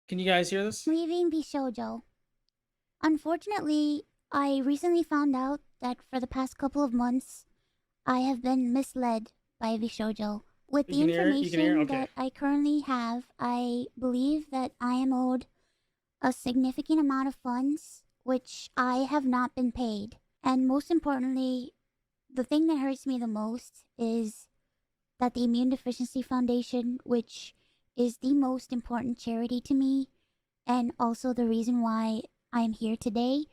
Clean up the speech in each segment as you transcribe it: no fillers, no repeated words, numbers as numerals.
Can you guys hear this? Leaving VShojo. Unfortunately, I recently found out that for the past couple of months, I have been misled by VShojo. With You the can hear it? You can hear it? information Okay. that I currently have, I believe that I am owed a significant amount of funds, which I have not been paid. And most importantly, the thing that hurts me the most is that the Immune Deficiency Foundation, which is the most important charity to me, and also the reason why I'm here today,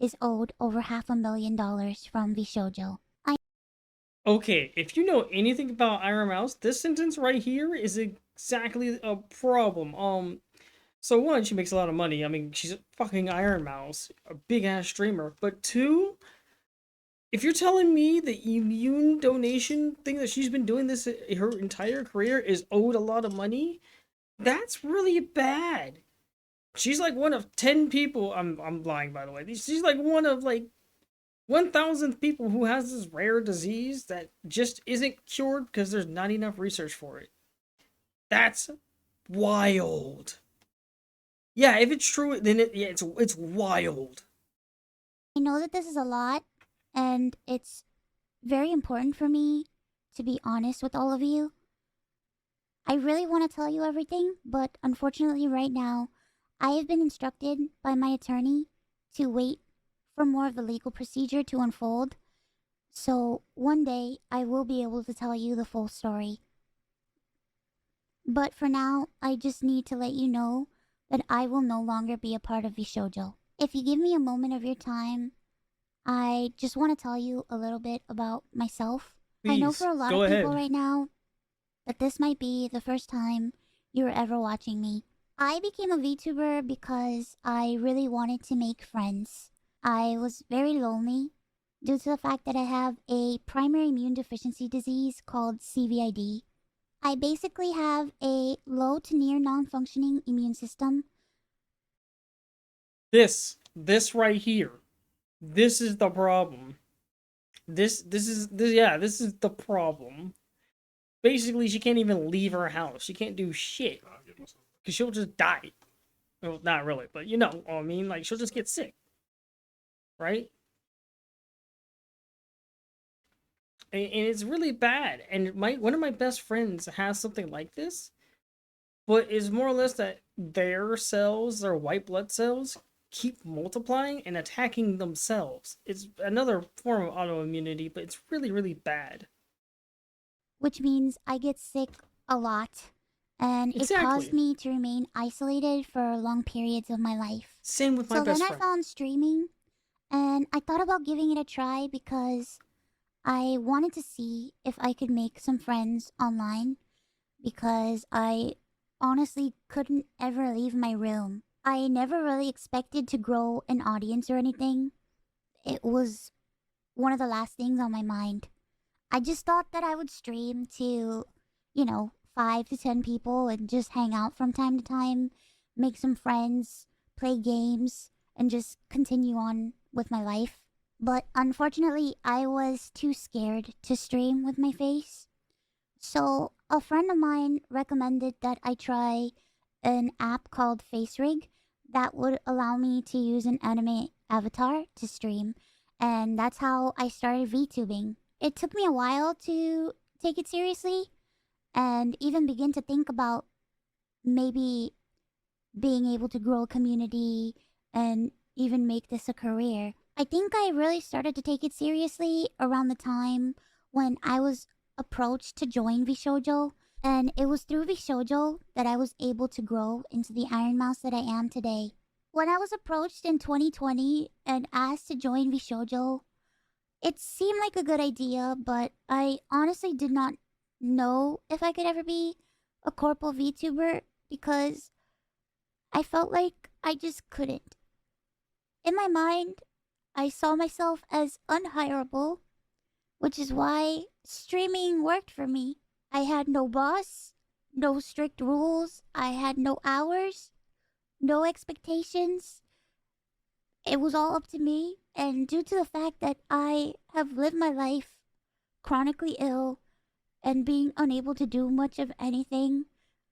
is owed over $500,000 from VShojo. Okay, if you know anything about Iron Mouse, this sentence right here is exactly a problem. So one, she makes a lot of money. I mean, she's a fucking Iron Mouse, a big ass streamer. But two, if you're telling me the immune donation thing that she's been doing this her entire career is owed a lot of money, that's really bad. She's like one of 10 people. I'm lying, by the way. She's like one of like 1,000th people who has this rare disease that just isn't cured because there's not enough research for it. That's wild. Yeah, if it's true, then it's wild. I know that this is a lot, and it's very important for me to be honest with all of you. I really want to tell you everything, but unfortunately, right now, I have been instructed by my attorney to wait for more of the legal procedure to unfold. So one day, I will be able to tell you the full story. But for now, I just need to let you know that I will no longer be a part of VShojo. If you give me a moment of your time, I just want to tell you a little bit about myself. I know for Please, a lot go of people ahead. right now that this might be the first time you're ever watching me. I became a VTuber because I really wanted to make friends. I was very lonely due to the fact that I have a primary immune deficiency disease called CVID. I basically have a low to near non functioning immune system. This right here. This is the problem. This is the problem. Basically, she can't even leave her house. She can't do shit because she'll just die. Well, not really, but you know what I mean. Like she'll just get sick, right? And it's really bad. And my one of my best friends has something like this, but it's more or less that their cells, their white blood cells, keep multiplying and attacking themselves. It's another form of autoimmunity, but it's really, really bad. Which means I get sick a lot, and it caused Exactly. me to remain isolated for long periods of my life. Same with my So then best I friend. found streaming, and I thought about giving it a try because I wanted to see if I could make some friends online because I honestly couldn't ever leave my room. I never really expected to grow an audience or anything. It was one of the last things on my mind. I just thought that I would stream to, 5 to 10 people and just hang out from time to time, make some friends, play games, and just continue on with my life. But unfortunately, I was too scared to stream with my face. So a friend of mine recommended that I try an app called FaceRig that would allow me to use an anime avatar to stream. And that's how I started VTubing. It took me a while to take it seriously and even begin to think about maybe being able to grow a community and even make this a career. I think I really started to take it seriously around the time when I was approached to join VShojo, and it was through VShojo that I was able to grow into the Iron Mouse that I am today. When I was approached in 2020 and asked to join VShojo, it seemed like a good idea, but I honestly did not know if I could ever be a corporal VTuber because I felt like I just couldn't. In my mind, I saw myself as unhireable, which is why streaming worked for me. I had no boss, no strict rules, I had no hours, no expectations. It was all up to me, and due to the fact that I have lived my life chronically ill and being unable to do much of anything,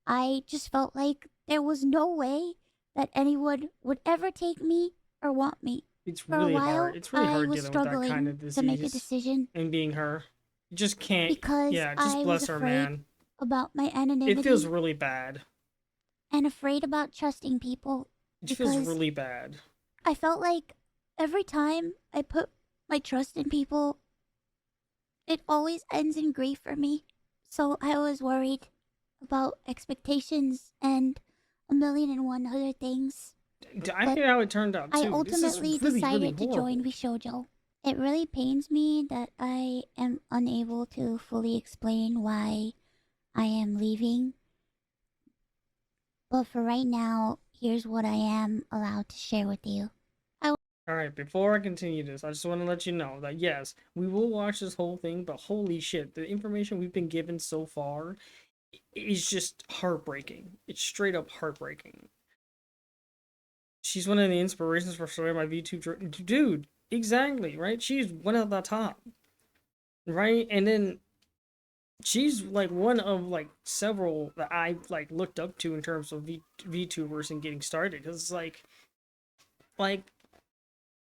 I just felt like there was no way that anyone would ever take me or want me. It's For a really hard. while, It's really I hard was dealing with that kind struggling of to make a disease decision and being her. You just can't. because Yeah, just I was bless her, afraid man. about my It feels anonymity really bad. and afraid about trusting people It feels because really bad. I felt like every time I put my trust in people, it always ends in grief for me. So I was worried about expectations and a million and one other things. I But hate how it turned out I too. This is ultimately really, really decided to join horrible. VShojo. It really pains me that I am unable to fully explain why I am leaving. But for right now, here's what I am allowed to share with you. Alright, before I continue this, I just want to let you know that yes, we will watch this whole thing, but holy shit, the information we've been given so far is just heartbreaking. It's straight up heartbreaking. She's one of the inspirations for starting my VTube. Dude, exactly, right? She's one of the top, right? And then she's like one of like several that I like looked up to in terms of VTubers and getting started. Because it's like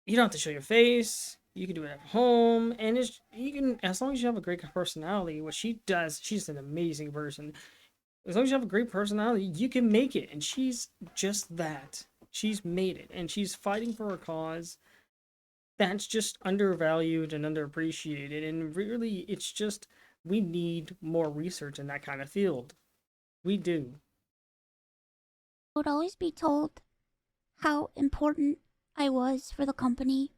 you don't have to show your face. You can do it at home, and it's you can as long as you have a great personality. What she does, she's an amazing person. As long as you have a great personality, you can make it, and she's just that. She's made it, and she's fighting for a cause that's just undervalued and underappreciated. And really, it's just we need more research in that kind of field. We do. Would always be told how important I was for the company,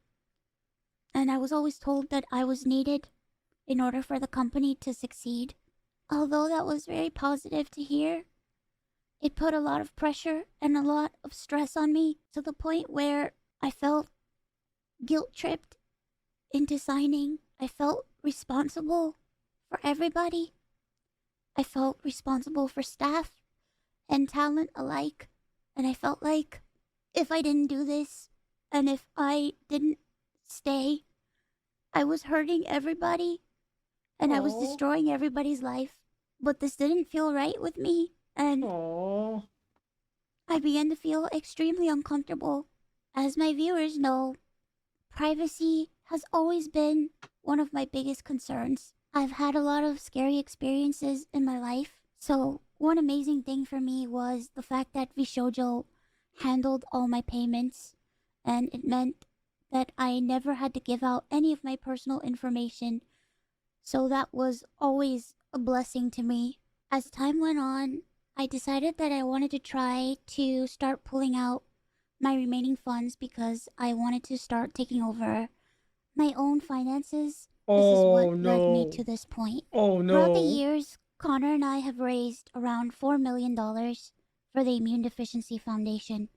and I was always told that I was needed in order for the company to succeed. Although that was very positive to hear, it put a lot of pressure and a lot of stress on me to the point where I felt guilt tripped into signing. I felt responsible for everybody. I felt responsible for staff and talent alike. And I felt like if I didn't do this and if I didn't stay, I was hurting everybody and I was Oh, destroying everybody's life. But this didn't feel right with me, and oh. I began to feel extremely uncomfortable. As my viewers know, privacy has always been one of my biggest concerns. I've had a lot of scary experiences in my life, so one amazing thing for me was the fact that VShojo handled all my payments, and it meant that I never had to give out any of my personal information, so that was always a blessing to me. As time went on, I decided that I wanted to try to start pulling out my remaining funds because I wanted to start taking over my own finances. This is what Oh led me no. to this point. Oh Throughout the no. years, Connor and I have raised around $4 million for the Immune Deficiency Foundation.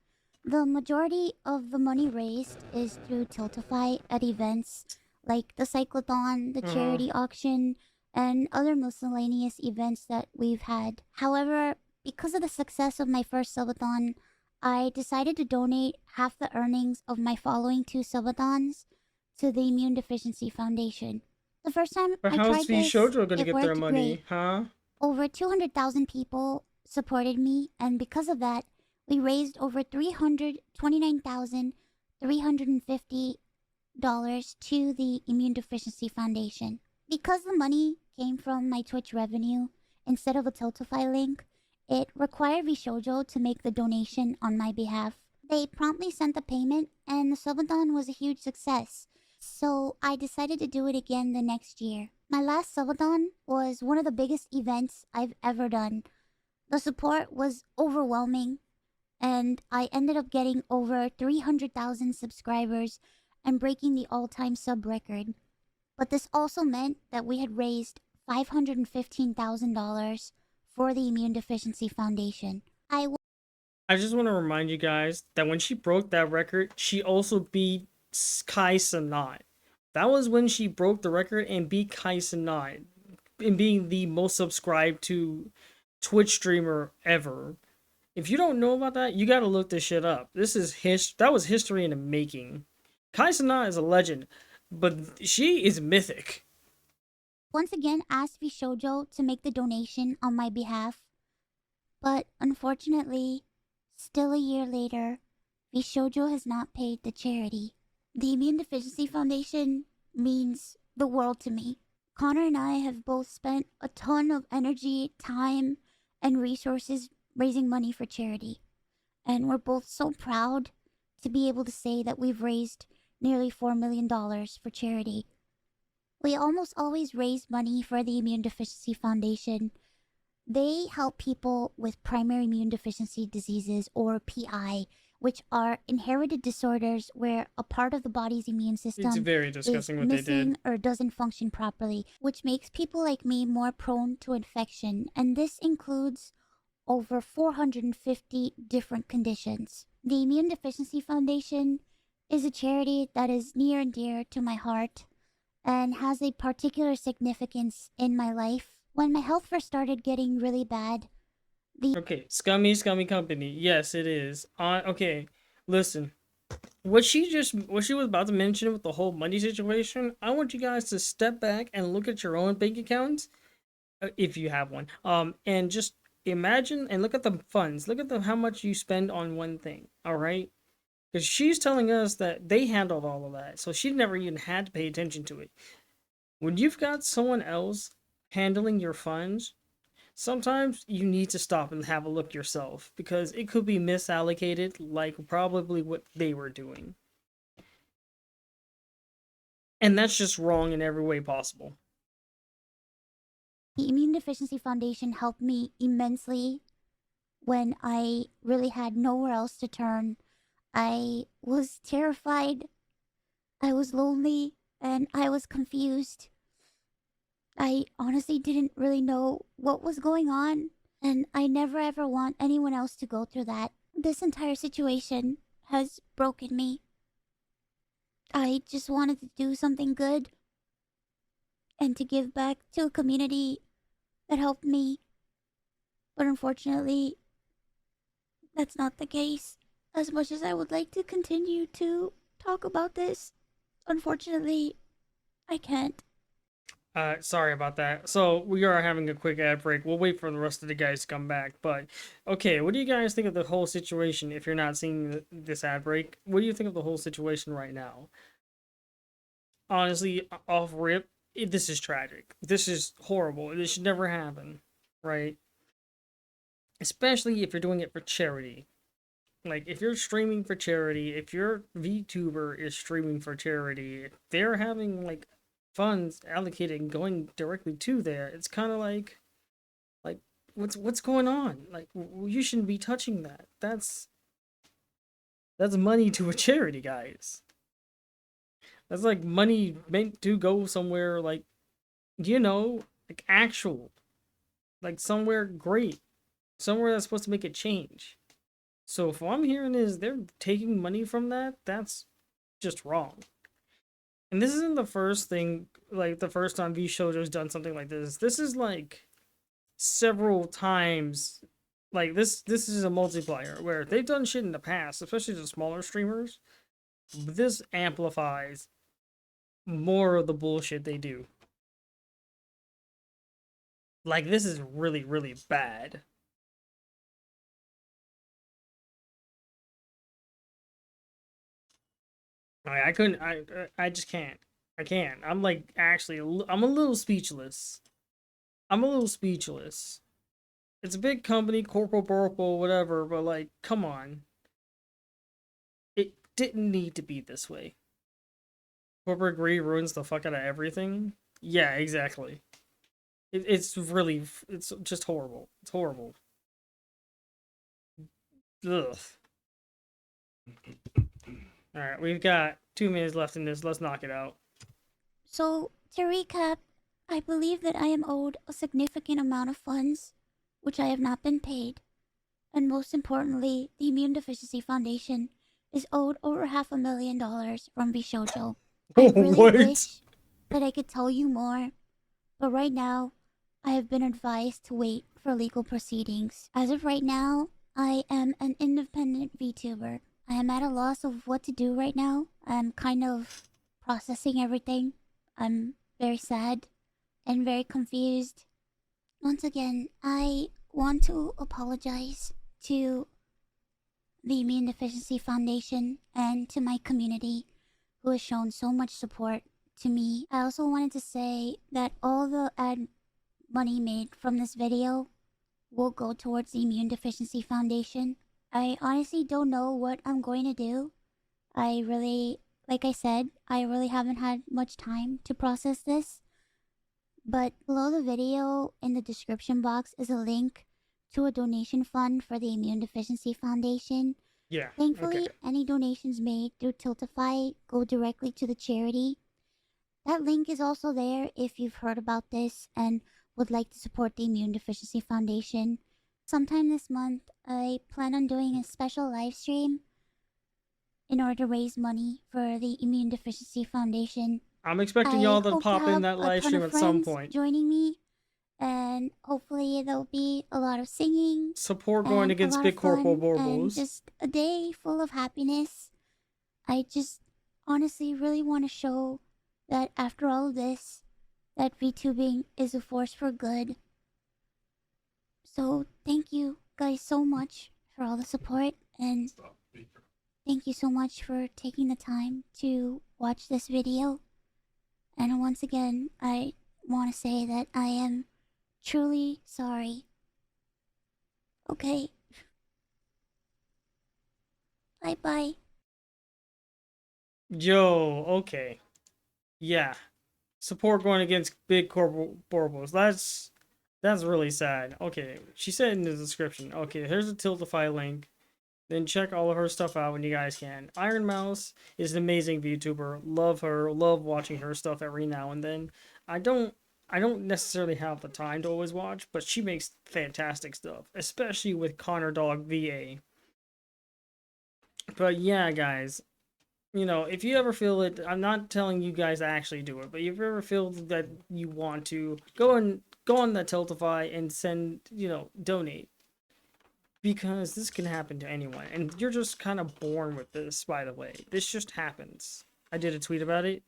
The majority of the money raised is through Tiltify at events like the Cyclothon, the Uh-huh. charity auction, and other miscellaneous events that we've had. However, because of the success of my first subathon, I decided to donate half the earnings of my following two subathons to the Immune Deficiency Foundation. The first time But I how's tried this, VShojo gonna it get their worked great. money, huh? Over 200,000 people supported me, and because of that, we raised over $329,350 to the Immune Deficiency Foundation. Because the money came from my Twitch revenue instead of a Tiltify link, it required VShojo to make the donation on my behalf. They promptly sent the payment, and the subathon was a huge success. So I decided to do it again the next year. My last subathon was one of the biggest events I've ever done. The support was overwhelming, and I ended up getting over 300,000 subscribers and breaking the all-time sub record. But this also meant that we had raised $515,000 for the Immune Deficiency Foundation. I just want to remind you guys that when she broke that record, she also beat Kai Sanat. That was when she broke the record and beat Kai Sanat in being the most subscribed to Twitch streamer ever. If you don't know about that, you gotta look this shit up. This is that was history in the making. Kai Sanat is a legend, but she is mythic. once again asked VShojo to make the donation on my behalf, but unfortunately, Still a year later, VShojo has not paid the charity. The Immune Deficiency Foundation means the world to me. Connor and I have both spent a ton of energy, time, and resources raising money for charity. And we're both so proud to be able to say that we've raised nearly $4 million for charity. We almost always raise money for the Immune Deficiency Foundation. They help people with primary immune deficiency diseases, or PI, which are inherited disorders where a part of the body's immune It's system very is disgusting what they missing did. or doesn't function properly, which makes people like me more prone to infection, and this includes over 450 different conditions. The Immune Deficiency Foundation is a charity that is near and dear to my heart and has a particular significance in my life. When my health first started getting really bad, Okay, scummy company. Yes, it is. Okay, listen. What she was about to mention with the whole money situation, I want you guys to step back and look at your own bank accounts, if you have one. And just imagine and look at the funds. Look at how much you spend on one thing. All right, because she's telling us that they handled all of that, so she never even had to pay attention to it. When you've got someone else handling your funds, sometimes you need to stop and have a look yourself because it could be misallocated, like probably what they were doing. And that's just wrong in every way possible. the Immune Deficiency Foundation helped me immensely when I really had nowhere else to turn. I was terrified, I was lonely, and I was confused. I honestly didn't really know what was going on, and I never ever want anyone else to go through that. This entire situation has broken me. I just wanted to do something good and to give back to a community that helped me. But unfortunately, that's not the case. As much as I would like to continue to talk about this, unfortunately, I can't. Sorry about that. So we are having a quick ad break. We'll wait for the rest of the guys to come back. But okay, what do you guys think of the whole situation? If you're not seeing this ad break, what do you think of the whole situation right now? Honestly, off rip, this is tragic. This is horrible. This should never happen, right? Especially if you're doing it for charity. Like if you're streaming for charity, if your VTuber is streaming for charity, if they're having like funds allocated and going directly to there, it's kind of like what's going on? Like you shouldn't be touching that. That's money to a charity, guys. That's like money meant to go somewhere like like actual, like somewhere great, somewhere that's supposed to make a change. So if what I'm hearing is they're taking money from that, that's just wrong. And this isn't the first thing, like the first time VShojo's done something like this. This is like several times. Like this is a multiplier where they've done shit in the past, especially to smaller streamers. But this amplifies more of the bullshit they do. Like this is really, really bad. I couldn't. I just can't. I can't. I'm like actually. I'm a little speechless. I'm a little speechless. It's a big company, corporal, purple, whatever. But like, come on. It didn't need to be this way. Corporate greed ruins the fuck out of everything. Yeah, exactly. It's really. It's just horrible. It's horrible. Ugh. All right, we've got 2 minutes left in this. Let's knock it out. So, to recap, I believe that I am owed a significant amount of funds, which I have not been paid. And most importantly, the Immune Deficiency Foundation is owed over $500,000 from VShojo. I really What? wish that I could tell you more, but right now, I have been advised to wait for legal proceedings. As of right now, I am an independent VTuber. I am at a loss of what to do right now. I'm kind of processing everything. I'm very sad and very confused. Once again, I want to apologize to the Immune Deficiency Foundation and to my community who has shown so much support to me. I also wanted to say that all the ad money made from this video will go towards the Immune Deficiency Foundation. I honestly don't know what I'm going to do. Like I said, I really haven't had much time to process this. But below the video in the description box is a link to a donation fund for the Immune Deficiency Foundation. Yeah. Okay. Thankfully, any donations made through Tiltify go directly to the charity. That link is also there if you've heard about this and would like to support the Immune Deficiency Foundation. Sometime this month, I plan on doing a special live stream in order to raise money for the Immune Deficiency Foundation. I'm expecting I y'all to hope to pop in have that a live ton stream of at some friends point. joining me, and hopefully there'll be a lot of singing Support going and a against lot Big of Corporal fun and Borbos. just a day full of happiness. I just honestly really want to show that after all of this, that VTubing is a force for good. So thank you guys so much for all the support, and thank you so much for taking the time to watch this video. And once again, I want to say that I am truly sorry. Okay. Bye bye. Yo, okay. Yeah. Support going against Big Corporal Borbos. That's really sad. Okay, she said in the description. Okay, here's a Tiltify link. Then check all of her stuff out when you guys can. Iron Mouse is an amazing VTuber. Love her. Love watching her stuff every now and then. I don't necessarily have the time to always watch, but she makes fantastic stuff, especially with Connor Dog VA. But yeah, guys, if you ever feel it, I'm not telling you guys to actually do it, but if you ever feel that you want to, go on the Tiltify and send, donate. Because this can happen to anyone, and you're just kind of born with this, by the way. This just happens. I did a tweet about it.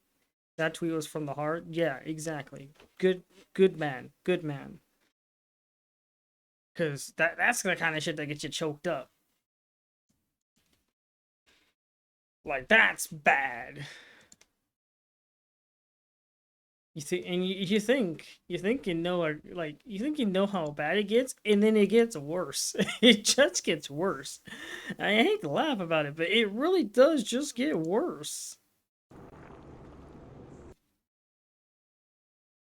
That tweet was from the heart. Yeah, exactly. Good man. Good man. Because that's the kind of shit that gets you choked up. Like, that's bad. You think, and you think you know, you think you know how bad it gets, and then it gets worse. It just gets worse. I hate to laugh about it, but it really does just get worse.